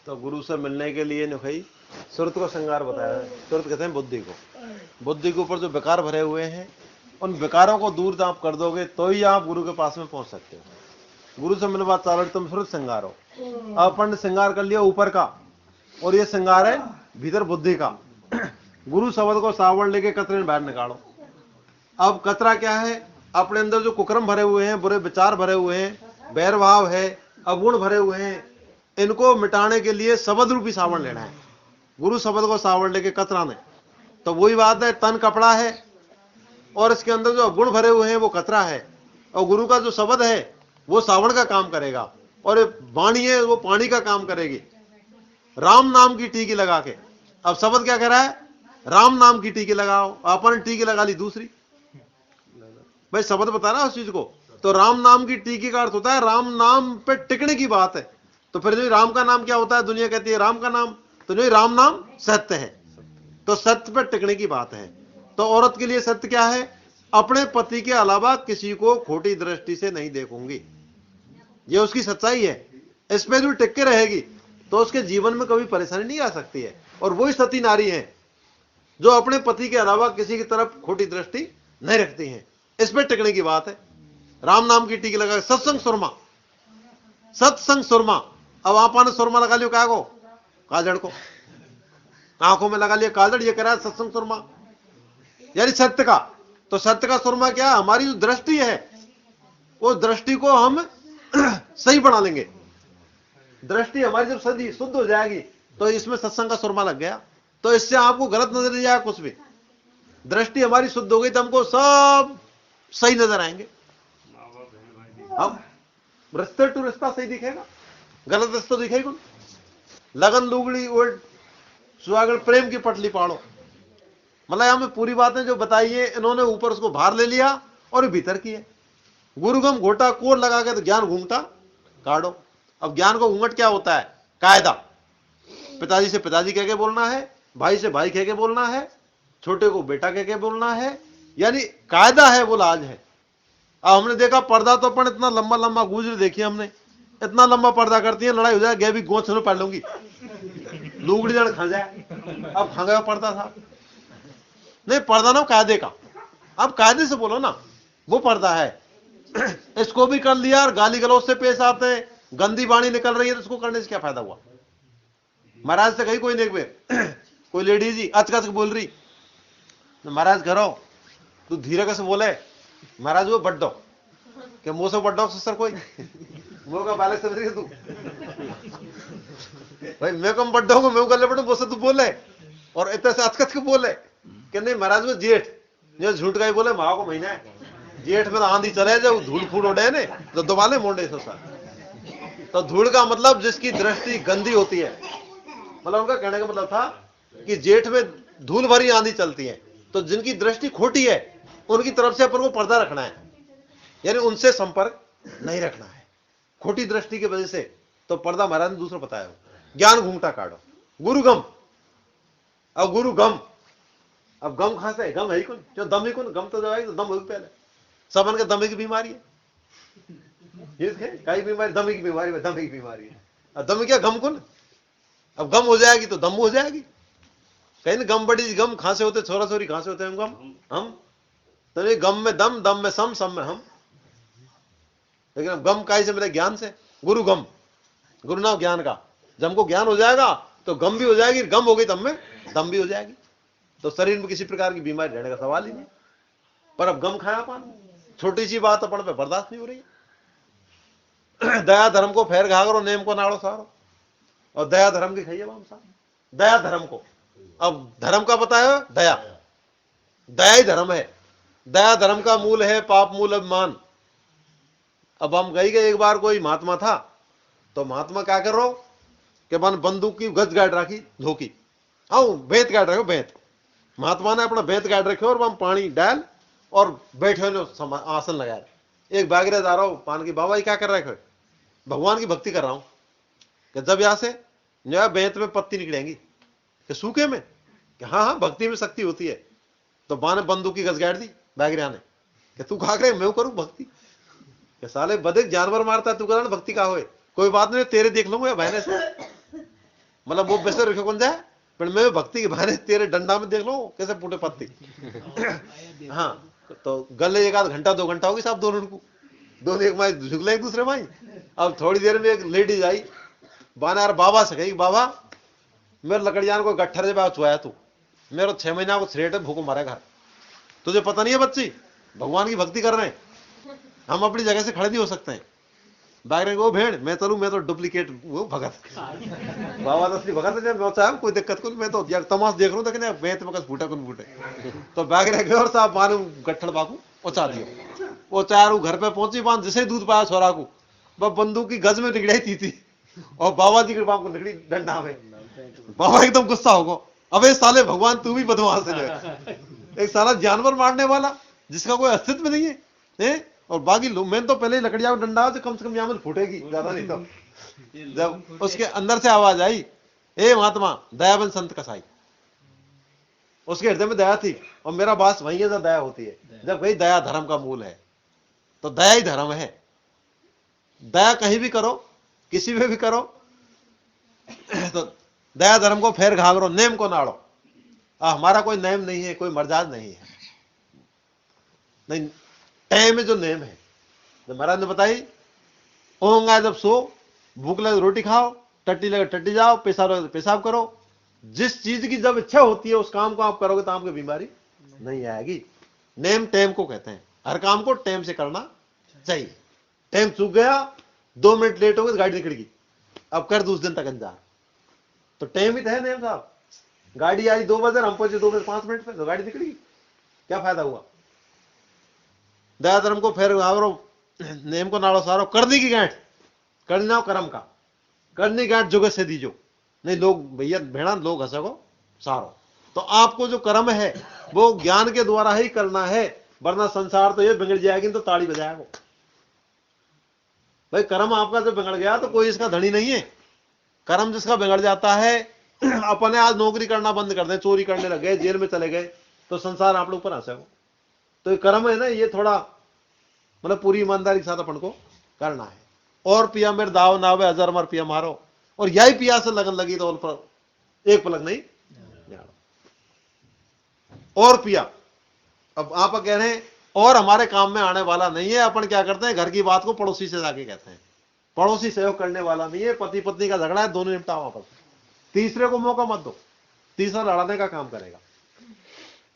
तो गुरु से मिलने के लिए ने भाई सुरत को श्रृंगार बताया है। सुरत कहते हैं बुद्धि को। बुद्धि के ऊपर जो विकार भरे हुए हैं उन विकारों को दूर आप कर दोगे तो ही आप गुरु के पास में पहुंच सकते हो। गुरु से मिलने बात चालो तुम सुरत श्रृंगार हो। अब अपन ने श्रृंगार कर लिया ऊपर का और ये श्रृंगार है भीतर बुद्धि का। गुरु शब्द को सावड़ लेके कतरे में बाहर निकालो। अब कतरा क्या है? अपने अंदर जो कुकर्म भरे हुए हैं, बुरे विचार भरे हुए हैं, बैर भाव है, अवगुण भरे हुए हैं, इनको मिटाने के लिए शब्द रूपी सावड़ लेना है। गुरु शब्द को सावड़ लेके कतरा ने, तो वही बात है, तन कपड़ा है और इसके अंदर जो अवगुण भरे हुए हैं वो कतरा है, और गुरु का जो शब्द है वो सावड़ का काम करेगा, और वाणी है वो पानी का काम करेगी। राम नाम की टीकी लगा के, अब शब्द क्या कह रहा है? राम नाम की टीकी लगाओ। अपन टीकी लगा ली दूसरी। भाई शब्द बता रहा है उस चीज को, तो राम नाम की टीकी का अर्थ होता है राम नाम पे टिकने की बात है। तो फिर जो राम का नाम क्या होता है? दुनिया कहती है राम का नाम, तो जो राम नाम सत्य है, तो सत्य पे टिकने की बात है। तो औरत के लिए सत्य क्या है? अपने पति के अलावा किसी को खोटी दृष्टि से नहीं देखूंगी, ये उसकी सच्चाई है। इस पे जो टिक के रहेगी तो उसके जीवन में कभी परेशानी नहीं आ सकती है। और वही सती नारी है जो अपने पति के अलावा किसी की तरफ खोटी दृष्टि नहीं रखती है। इस पे टिकने की बात है। राम नाम की टीकी लगा, सत्संग सुरमा, सत्संग सुरमा। अब आपने सुरमा लगा लियो, क्या को? काजड़ को आंखों में लगा लिया काजड़, ये कह रहा है सत्संग सुरमा यानी सत्य का। तो सत्य का सुरमा क्या? हमारी जो दृष्टि है वो दृष्टि को हम सही बना लेंगे। दृष्टि हमारी जब सदी शुद्ध हो जाएगी तो इसमें सत्संग का सुरमा लग गया, तो इससे आपको गलत नजर नहीं आएगा कुछ भी। दृष्टि हमारी शुद्ध हो गई तो हमको सब सही नजर आएंगे। अब रिश्ते टू रिश्ता सही दिखेगा, गलत रिश्ता दिखेगा। लगन लुगड़ी उल्ट सुहागण प्रेम की पटली पाड़ो। मतलब हमें पूरी बातें जो बताई है इन्होंने ऊपर उसको बाहर ले लिया और भीतर की है। गुरुगम घोटा कोर लगा के तो ज्ञान घूंघटा काटो। अब ज्ञान को घूंघट क्या होता है? कायदा। पिताजी से पिताजी कह के बोलना है, भाई से भाई कह के बोलना है, छोटे को बेटा कह के बोलना है, यानी कायदा है वो लाज है। अब हमने देखा पर्दा तो अपन इतना लंबा लंबा गुजर देखिए हमने, इतना लंबा पर्दा करती है, लड़ाई हो जाए, भी गोंच में पड़ लूंगी, लुगड़ी जड़ खा जाए। अब खा गया पर्दा था नहीं, पर्दा ना कायदे का। अब कायदे से बोलो ना, वो पर्दा है। इसको भी कर लिया और गाली गलौज से पेश आते हैं, गंदी वाणी निकल रही है तो इसको करने से क्या फायदा हुआ? महाराज से कही कोई देख कोई लेडीज ही अचकच बोल रही, महाराज घरो तू धीरे कैसे बोले, महाराज वो बड्डो के मुंह से बड्डो सर कोई मुंह का बालक समझ रही तू भाई, मैं कम बड्डो को मैं गले बड़ो वो से तू बोले और इतने से अचकच के बोले कि नहीं महाराज वो जेठ जो झूठ का ही बोले, माँ को महीना है जेठ में आंधी चले जो धूल फूल उड़े ने तो दोबाले मोड़े सो सर। तो धूल का मतलब जिसकी दृष्टि गंदी होती है, मतलब उनका कहने का मतलब था कि जेठ में धूल भरी आंधी चलती है, तो जिनकी दृष्टि खोटी है उनकी तरफ से अपन को पर्दा रखना है, यानी उनसे संपर्क नहीं रखना है खोटी दृष्टि की वजह से। तो पर्दा महाराज ने दूसरा बताया, ज्ञान घूंघटा काटो। गुरुगम, अब गुरुगम, अब गम कहां से? गम है ही कौन? जो दम ही कौन? गम तो जब आएगी तो दम होगी पहले। सबन के दमे की बीमारी है, ये कई बीमारी दमे की बीमारी है, दमे की बीमारी है। अब दम क्या? गम कौन? अब गम हो जाएगी तो दम हो जाएगी। कहीं ना गम बड़ी गम खांसे होते, छोरा छोरी खांसे होते हैं गम हम, तो ये गम में दम, दम में सम, सम में हम। लेकिन अब गम काई से मिले? ज्ञान से। गुरु गम, गुरु नाम ज्ञान का। जब हमको ज्ञान हो जाएगा तो गम भी हो जाएगी, गम हो गई तब में दम भी हो जाएगी, तो शरीर में किसी प्रकार की बीमारी रहने का सवाल ही नहीं। पर अब गम खाया अपन, छोटी सी बात अपन पे बर्दाश्त नहीं हो रही। दया धर्म को फेर घागरो, नेम को नाड़ो सारो, और दया धर्म की खाइए मामसा। दया धर्म को, अब धर्म का बताया दया, दया ही धर्म है। दया धर्म का मूल है, पाप मूल अभिमान। अब हम गई गए एक बार कोई महात्मा था, तो महात्मा क्या कर रहा कि मन बंदूक की गज गाड़ रखी धोखी, आओ बेत गाड़ रखे बेत। महात्मा ने अपना बेत गाड़ रखे और वहां पानी डाल और बैठे आसन लगाया। एक बागरे जा रहा हूं पान की, बाबा क्या कर रहे हैं? भगवान की भक्ति कर रहा हूं। कि जब यहां से जो बेत में पत्ती निकलेंगी कि सूखे में, कि हाँ हाँ भक्ति में शक्ति होती है। तो बा ने बंदूक की गज गाड़ दी बागरिया ने, कि तू खा करे मैं करूं भक्ति? कि साले बदे जानवर मारता है, तू करा भक्ति का होए? कोई बात नहीं, तेरे देख लूंगा बहने से। मतलब वो वैसे रखे कौन जाए, पर मैं भक्ति के बहाने तेरे डंडा में देख लो कैसे फूटे पत्ती। हाँ, तो गले 1 आध घंटा 2 घंटा होगी साहब दोनों को, दोनों एक माई झुकले एक दूसरे माई। अब थोड़ी देर में एक लेडीज आई, बाना यार बाबा से कही, बाबा मेरे लकड़ियान को गट्ठर से चुआया तू, मेरे 6 महीना को थ्रेट है, भूखो मारे घर, तुझे पता नहीं है बच्ची भगवान की भक्ति कर रहे हैं, हम अपनी जगह से खड़े नहीं हो सकते हैं। बागरे को भेड़ मैं चलू, मैं तो डुप्लीकेट वो भगत, बाबा तो असली भगत है, मैं चाहे कोई दिक्कत को, मैं तो तमाश देख रहा हूँ देखने मैं तो फूटा कौन फूटे। तो बागरे गए और साहब मारू गट्ठर बाकू पहुंचा दियो, वो चारू घर पे पहुंची, बांध जिसे दूध पाया छोरा को, वह बंदूक की गज में निकड़ी थी और बाबा जी के बाप को निकली डंडा में। बाबा एकदम गुस्सा होगा, अबे साले भगवान तू भी बदमाश है, एक साला जानवर मारने वाला जिसका कोई अस्तित्व नहीं है, और बाकी लोग, मैंने तो पहले लकड़िया को डंडा तो कम से कम यहाँ में फूटेगी ज्यादा नहीं। तो जब उसके अंदर से आवाज आई, ए महात्मा दयाबन संत कसाई, उसके हृदय में दया थी, और मेरा बास वही है जब दया होती है, जब भाई दया धर्म का मूल है, तो दया ही धर्म है। दया कहीं भी करो, किसी में भी करो, तो दया धर्म को फेर घाघरो, नेम को नाड़ो। हमारा कोई नेम नहीं है, कोई मर्यादा नहीं है, नहीं टाइम में जो नेम है, जब महाराज ने बताई, ओंगा जब सो, भूख लगे रोटी खाओ, टट्टी लगे टट्टी जाओ, पेशाब लगे पेशाब करो, जिस चीज की जब इच्छा होती है उस काम को आप करोगे तो आपको बीमारी नहीं आएगी। नेम टेम को कहते हैं, हर काम को टेम से करना चाहिए। टेम चूक गया, 2 मिनट लेट हो गए तो गाड़ी निकलेगी, अब कर दूसरे दिन तक अंजार, तो टेम ही तो है नेम साहब। गाड़ी आई 2 बजे, हम पहुंचे 2 बजे 5 मिनट पे, तो गाड़ी निकलेगी, क्या फायदा हुआ। दया धर्म को फेर आवरो, नेम को नाड़ो सारो, करनी की गांठ करनी ना कर्म का, करनी गांठ जुगे से दीजो, नहीं लोग भैया भेड़ा लोग हंसोगो सारो। तो आपको जो कर्म है वो ज्ञान के द्वारा ही करना है, वरना संसार तो ये बिगड़ जाएगी तो ताड़ी बजाएगा भाई। कर्म आपका जब बिगड़ गया तो कोई इसका धनी नहीं है। कर्म जिसका बिगड़ जाता है, अपने आज नौकरी करना बंद कर दें, चोरी करने लग गए, जेल में चले गए, तो संसार आप लोग पर हंसेगा। तो ये कर्म है ना, ये थोड़ा मतलब पूरी ईमानदारी के साथ अपन को करना है। और पिया मेरे दाव नावे हजार मर पिया मारो, और यही पिया से लगन लगी तो पर एक पलक नहीं और पिया। अब आप कह रहे हैं और हमारे काम में आने वाला नहीं है, अपन क्या करते हैं घर की बात को पड़ोसी से जाके कहते हैं, पड़ोसी सहयोग करने वाला नहीं है। पति पत्नी का झगड़ा है, दोनों निपटाओ आपस में, तीसरे को मौका मत दो, तीसरा लड़ाने का काम करेगा।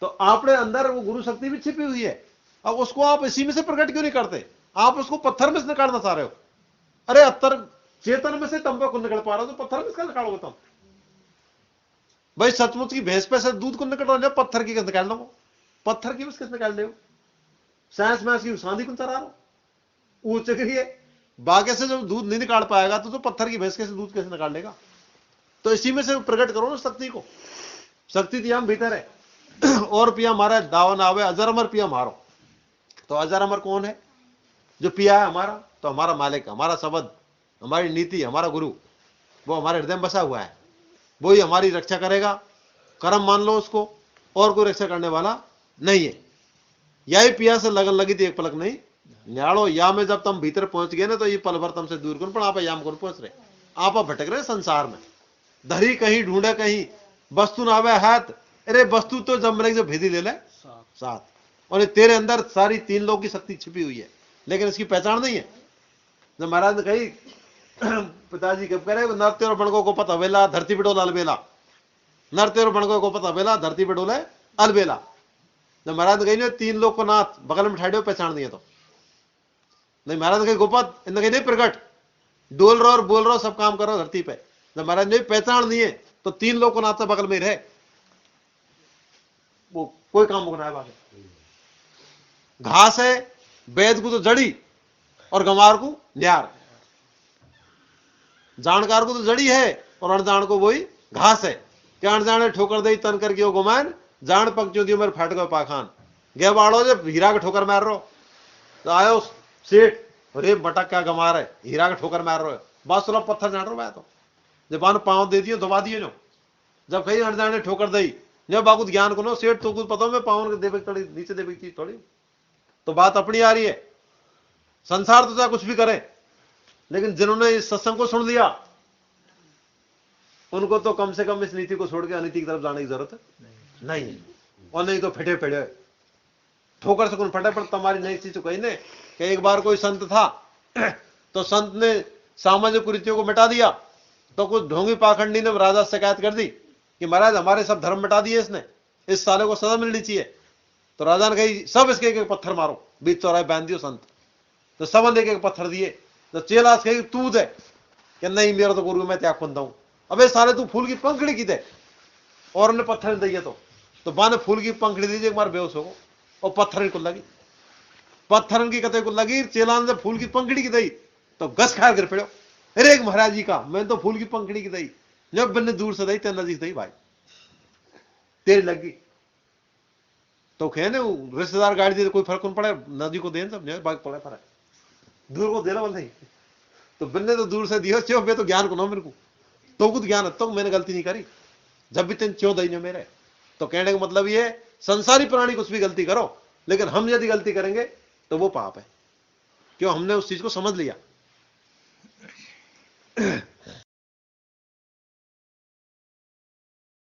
तो आपने अंदर वो गुरु शक्ति भी छिपी हुई है, अब उसको आप इसी में से प्रकट क्यों नहीं करते। आप उसको पत्थर में से निकालना चाह रहे हो। अरे अत्तर चेतन में से तंबा को निकल पा रहा हो तो पत्थर में से निकालोगे तुम। भाई सचमुच की भैंस पे से दूध को निकल, पत्थर की निकाल लो, पत्थर की किस निकाल रहे हो। साइंस में की सांधी को चरा रहा हो ऊंचे के लिए, बागे से जब दूध नहीं निकाल पाएगा तो पत्थर की भैंस कैसे दूध कैसे निकाल लेगा। तो इसी में से प्रकट करो ना शक्ति को, शक्ति तो हम भीतर है। और पिया मारा दावन आवे अजर अमर पिया मारो, तो अजर अमर कौन है, जो पिया है हमारा, तो हमारा मालिक, हमारा शब्द, हमारी नीति, हमारा गुरु, वो हमारे हृदय में बसा हुआ है, वो ही हमारी रक्षा करेगा। कर्म मान लो उसको, और कोई रक्षा करने वाला नहीं है। यही पिया से लगन लगी थी एक पलक नहीं न्याड़ो, या में जब तुम भीतर पहुंच गए ना तो ये पल भर तुमसे दूर कौन, पर आप याम कौन पहुंच रहे, आप भटक रहे संसार में, धरी कहीं ढूंढे कहीं, वस्तु ना आवे हाथ। अरे वस्तु तो जब मरे जो भेदी ले ले साथ, और तेरे अंदर सारी 3 लोग की शक्ति छिपी हुई है, लेकिन इसकी पहचान नहीं है। जब महाराज ने कही पिताजी कब कह रहे, नरते और बणगो को पता बेला धरती पे डोला अलबेला, नरते और बणगो को पता बेला धरती पे डोले अलबेला। जब महाराज ने कही 3 लोग को नाथ बगल में ठाड़े पहचान दिए, तो नहीं महाराज ने कही गोपत इनने कही नहीं प्रकट, डोल रहो और बोल रहो सब काम करो धरती पे। जब महाराज ने पहचान नहीं है तो 3 लोग को नाथ बगल में रहे, वो कोई काम को ना है। घास है, वेद को तो जड़ी और गंवार को न्यार, जानकार को तो जड़ी है और अनजान को वही घास है। क्या अनजाने ठोकर दे तन कर गयो गुमान, जान पक जो दियो मेरे फाट गयो पाखान। गे बाड़ो जब हीरा का ठोकर मार रो, तो आयो सेठ, अरे बटक क्या गंवार है, हीरा का ठोकर मार रो, बस सुना पत्थर जान रो मैं तो जब बान पाँव दे दियो दबा दियो नो। जब कहीं अनजाने ठोकर दई जब बाबू ज्ञान को नो सेठ तो कुछ पता मैं पावन देवे थोड़ी नीचे देवे की थोड़ी, तो बात अपनी आ रही है। संसार तो चाहे कुछ भी करे, लेकिन जिन्होंने इस सत्संग को सुन लिया उनको तो कम से कम इस नीति को छोड़ के अनीति की तरफ जाने की जरूरत नहीं है। और नहीं तो फेटे पेड़े ठोकर से कौन फटे। पर तुम्हारी नई चीज कही ने कि एक बार कोई संत था तो संत ने सामाजिक कुरीतियों को मिटा दिया, तो कुछ ढोंगी पाखंडी ने राजा से शिकायत कर दी कि महाराज हमारे सब धर्म मिटा दिए इसने, इस साले को सजा मिलनी चाहिए। तो राजा ने कही सब इसके एक एक पत्थर मारो, बीच चौराहे बांध दियो संत। तो सबन एक एक पत्थर दिए। तो चेला कही तू दे, कि नहीं मेरा तो गुरु मैं त्याग खुंदा हूं। अबे साले तू फूल की पंखड़ी की दे, और उन्हें पत्थर दिए। तो बा ने फूल की पंखड़ी दीजिए, एक बार बेहोश हो और पत्थर को लगी, पत्थर की कते को लगी। चेला ने फूल की पंखड़ी की दई तो घस खा गिर पड़ो। अरे एक महाराज जी का मैं तो फूल की पंखड़ी की दई, जब बिन्ने दूर से दई ते नजीक दई भाई तेज लगी। तो कहे ने रिश्तेदार गाड़ी दे कोई फर्क नहीं पड़े, नदी को दे सब बाग पड़े पर दूर को देना नहीं। तो बिन्ने तो दूर से दियो क्यों, मैं तो ज्ञान को ना मेरे को तो कुछ ज्ञान है, तो मैंने गलती नहीं करी जब भी तेन क्यों दई जो मेरे। तो कहने का मतलब ये संसारी प्राणी कुछ भी गलती करो, लेकिन हम यदि गलती करेंगे तो वो पाप है, क्यों हमने उस चीज को समझ लिया।